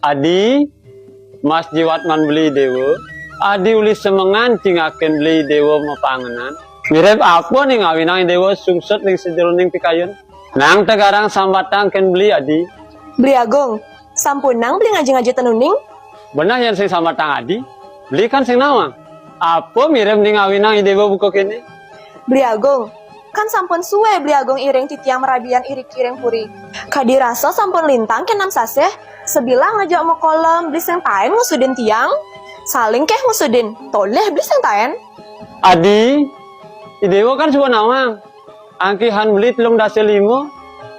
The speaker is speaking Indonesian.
Adi, Mas Jiwatman beli dewa. Adi uli semengan cingaken beli dewa mapanganan. Mirip apa nih ngawinang dewa sungsut ning sejeroning pikayun. Nang tegarang sambatang ken beli Adi. Beli Agung, sampunang beli ngaji-ngaji tenuning. Benar yang sing sambatang Adi. Beli kan sing nawang. Apa mirip ning ngawinang dewa buka kene? Beli Agung, kan sampun suwe Beli Agung iring titiang merabian irik kiring puri. Kadirasa sampun lintang kenam saseh. Sebilang ngajak mau kolom beli sing taen ngusudin tiang. Saling keh ngusudin, toleh beli sing taen. Adi, dewa kan suka nawang. Angkihan beli telung dasi limo.